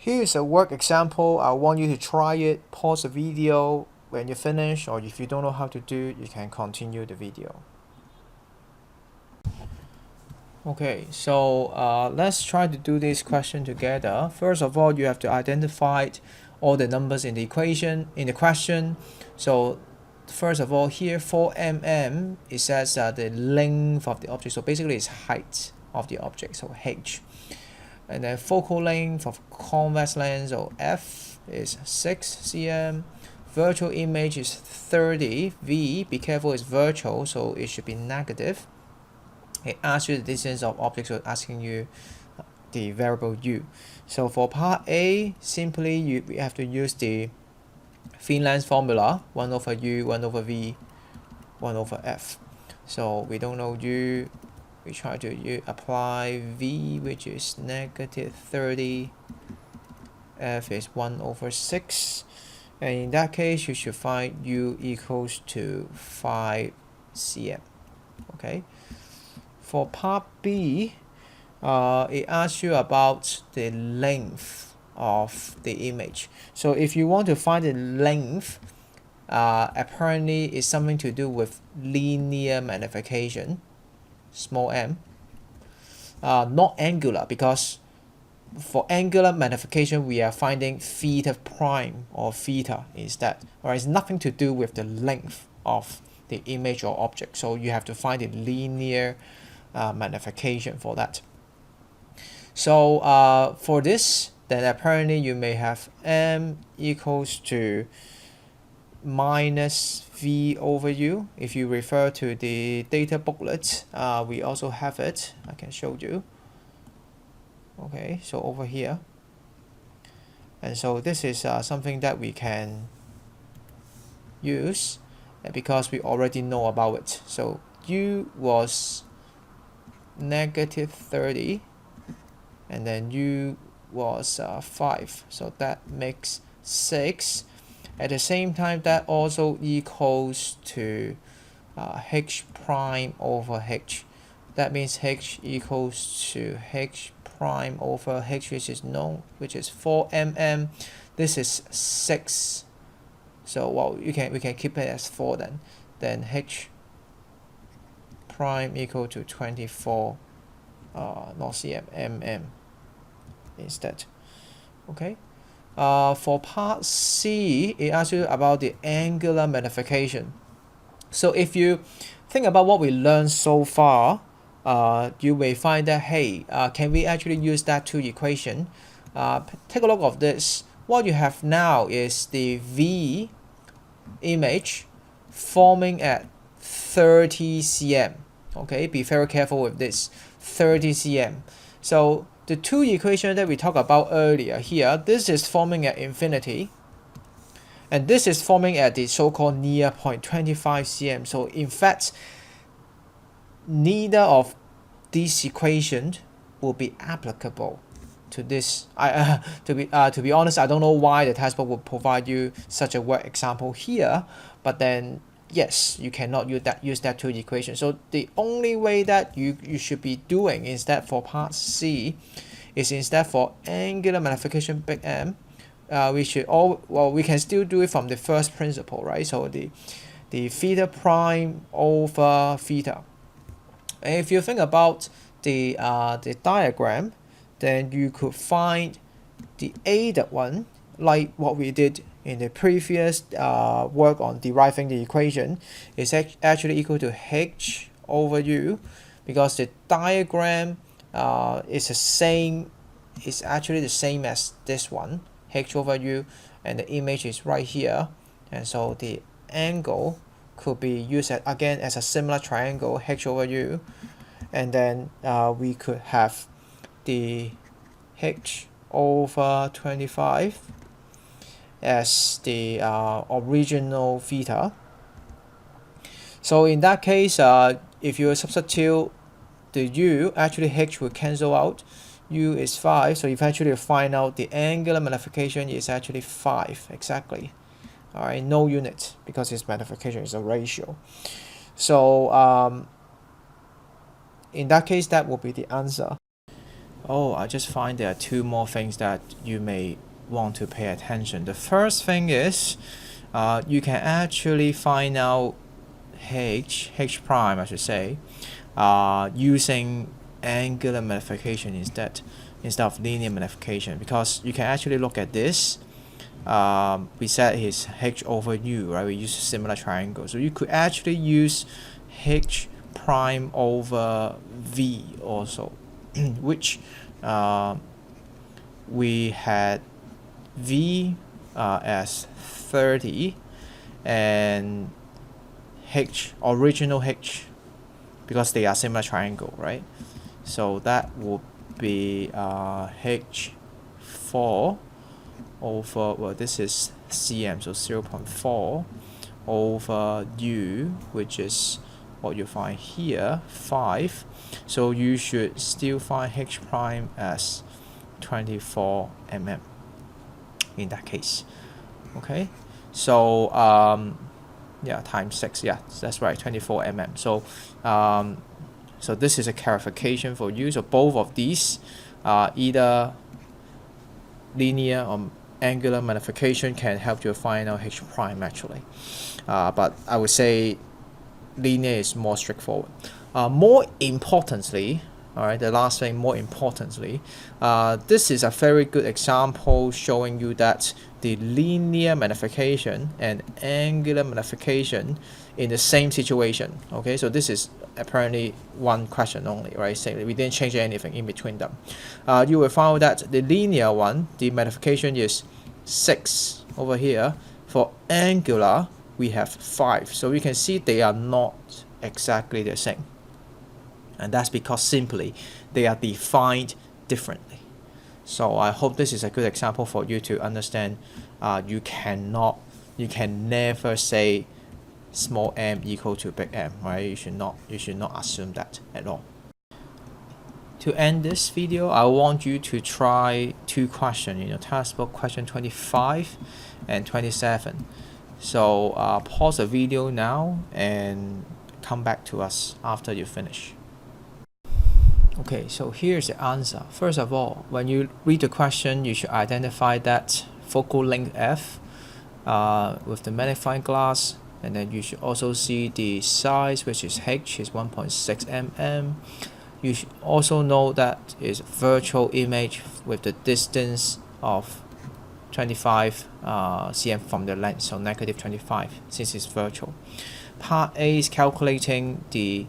Here's a work example. I want you to try it. Pause the video when you finish, or if you don't know how to do it, you can continue the video. Okay, so let's try to do this question together. First of all, you have to identify all the numbers in the equation, in the question. So first of all, here 4 mm, it says the length of the object. So basically it's height of the object, so h. And then focal length of convex lens, or f, is 6 cm. Virtual image is 30 v. Be careful, it's virtual, so it should be negative. It asks you the distance of objects, so asking you the variable u. So for part A, simply we have to use the thin length formula, 1 over u, 1 over v, 1 over f. So we don't know u, we try to apply v, which is negative 30, f is 1 over 6, and in that case you should find u equals to 5 cm. Okay. For part B, it asks you about the length of the image. So if you want to find the length, apparently it's something to do with linear magnification, small m, not angular, because for angular magnification we are finding theta prime or theta instead. Alright, it's nothing to do with the length of the image or object, so you have to find the linear magnification for that. So for this, then apparently you may have m equals to minus v over u. If you refer to the data booklet, we also have it. I can show you. Okay, so over here, and so this is something that we can use because we already know about it. So u was negative 30, and then u was 5, so that makes 6. At the same time, that also equals to h prime over h. That means h equals to h prime over h, which is known, which is 4 mm. This is 6, so well, we can keep it as 4 then h prime equal to 24 not cm, mm instead. Okay. For part C, it asks you about the angular magnification. So if you think about what we learned so far, you may find that, hey, can we actually use that two equation? Take a look of this. What you have now is the V image forming at 30 cm. Okay, be very careful with this, 30 cm. So the two equations that we talked about earlier here, this is forming at infinity, and this is forming at the so-called near point, 25 cm. So in fact, neither of these equations will be applicable to this. To be honest, I don't know why the textbook would provide you such a work example here, but then yes, you cannot use that two equations. So the only way that you should be doing instead for part C is instead for angular magnification big M, we can still do it from the first principle, right? So the theta prime over theta. And if you think about the diagram, then you could find the A-ed one, like what we did in the previous work on deriving the equation, is actually equal to h over u, because the diagram is the same, is actually the same as this one, h over u, and the image is right here, and so the angle could be used again as a similar triangle, h over u, and then we could have the h over 25 as the original theta. So in that case, if you substitute the u, actually h will cancel out, u is 5, so eventually you find out the angular magnification is actually 5 exactly. Alright, no unit, because its magnification is a ratio. So in that case, that will be the answer. oh, I just find there are two more things that you may want to pay attention. The first thing is you can actually find out h prime, I should say, using angular magnification instead of linear magnification, because you can actually look at this. We said it's h over u, right? We use a similar triangle, so you could actually use h prime over v also, which we had v as 30 and original h, because they are similar triangle, right? So that would be h4 over, well, this is cm, so 0.4 over u, which is what you find here, 5. So you should still find h prime as 24 mm in that case. Okay, so yeah, times 6, yeah, that's right, 24 mm. So so this is a clarification for you. So both of these either linear or angular magnification can help you find out h prime actually, but I would say linear is more straightforward. More importantly, all right, the last thing, more importantly, this is a very good example showing you that the linear magnification and angular magnification in the same situation. Okay, so this is apparently one question only, right? So we didn't change anything in between them. You will find that the linear one, the magnification is 6 over here. For angular, we have 5. So we can see they are not exactly the same. And that's because simply they are defined differently. So I hope this is a good example for you to understand. You can never say small m equal to big M, right? You should not assume that at all. To end this video, I want you to try two questions in your Taskbook, question 25 and 27. So pause the video now and come back to us after you finish. Okay, so here's the answer. First of all, when you read the question, you should identify that focal length f with the magnifying glass, and then you should also see the size, which is h, is 1.6 mm. You should also know that is virtual image with the distance of 25 cm from the lens, so negative 25 since it's virtual. Part A is calculating the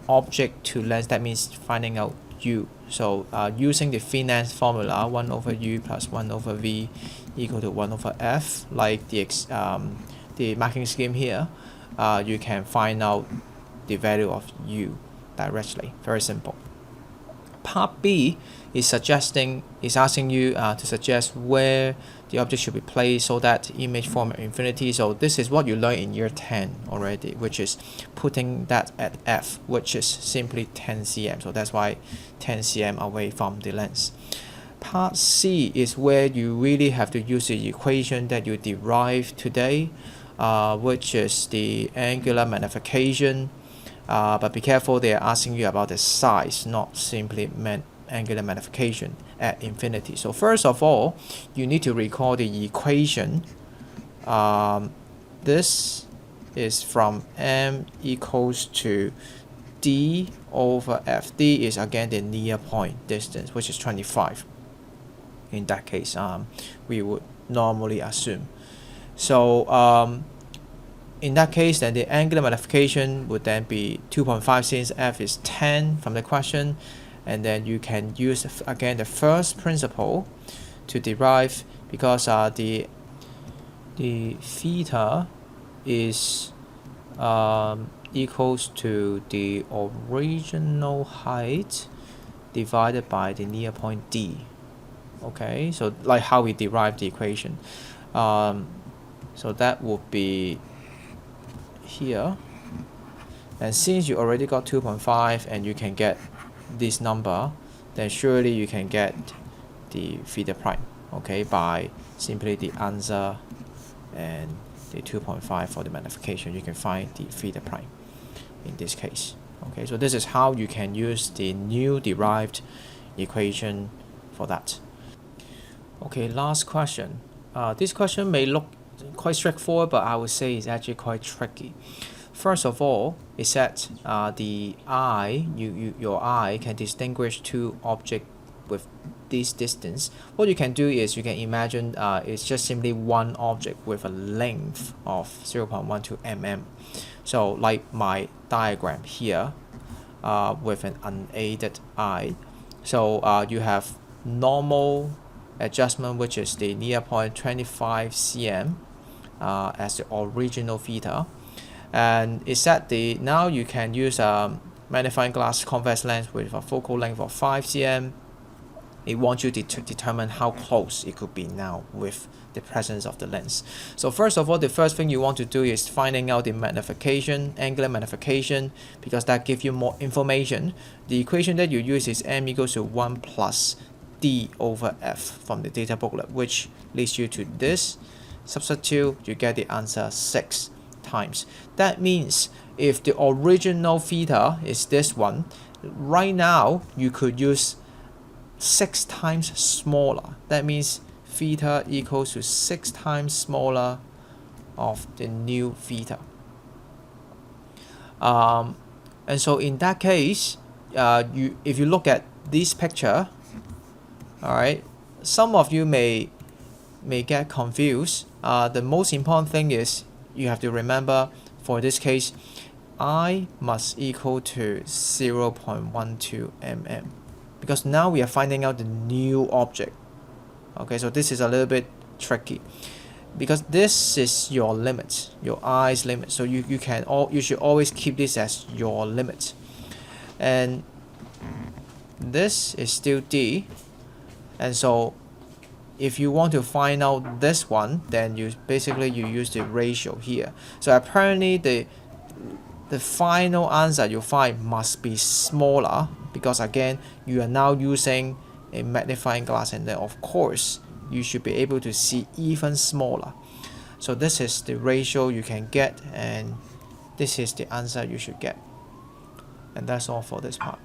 object to lens, that means finding out u. So using the finance formula, 1 over u plus 1 over v equal to 1 over f, like the marking scheme here, you can find out the value of u directly. Very simple. Part B is asking you to suggest where the object should be placed so that image form at infinity. So this is what you learned in year 10 already, which is putting that at f, which is simply 10 cm. So that's why 10 cm away from the lens. Part C is where you really have to use the equation that you derived today, which is the angular magnification. But be careful, they are asking you about the size, not simply angular magnification at infinity. So first of all, you need to recall the equation. This is from m equals to d over f. D is again the near point distance, which is 25. In that case, we would normally assume. So in that case, then the angular magnification would then be 2.5 since f is 10 from the question, and then you can use again the first principle to derive, because the theta is equals to the original height divided by the near point d. Okay, so like how we derive the equation. So that would be here, and since you already got 2.5 and you can get this number, then surely you can get the theta prime, okay, by simply the answer and the 2.5 for the magnification. You can find the theta prime in this case. Okay, so this is how you can use the new derived equation for that. Okay, last question. This question may look quite straightforward, but I would say it's actually quite tricky. First of all, it said the eye, your eye can distinguish two objects with this distance. What you can do is you can imagine it's just simply one object with a length of 0.12 mm. So like my diagram here with an unaided eye. So you have normal adjustment, which is the near point 25 cm as the original theta. And it said now you can use a magnifying glass convex lens with a focal length of 5 cm. It wants you to determine how close it could be now with the presence of the lens. So first of all, the first thing you want to do is finding out the magnification, angular magnification, because that gives you more information. The equation that you use is m equals to 1 plus d over f from the data booklet, which leads you to this. Substitute, you get the answer 6 times. That means if the original theta is this one, right now you could use 6 times smaller. That means theta equals to 6 times smaller of the new theta. And so in that case, if you look at this picture, all right, some of you may get confused. The most important thing is you have to remember, for this case, I must equal to 0.12 mm, because now we are finding out the new object. Okay, so this is a little bit tricky because this is your limit, your eye's limit. So you should always keep this as your limit. And this is still D. And so if you want to find out this one, then you use the ratio here. So apparently the final answer you find must be smaller, because again you are now using a magnifying glass, and then of course you should be able to see even smaller. So this is the ratio you can get, and this is the answer you should get. And that's all for this part.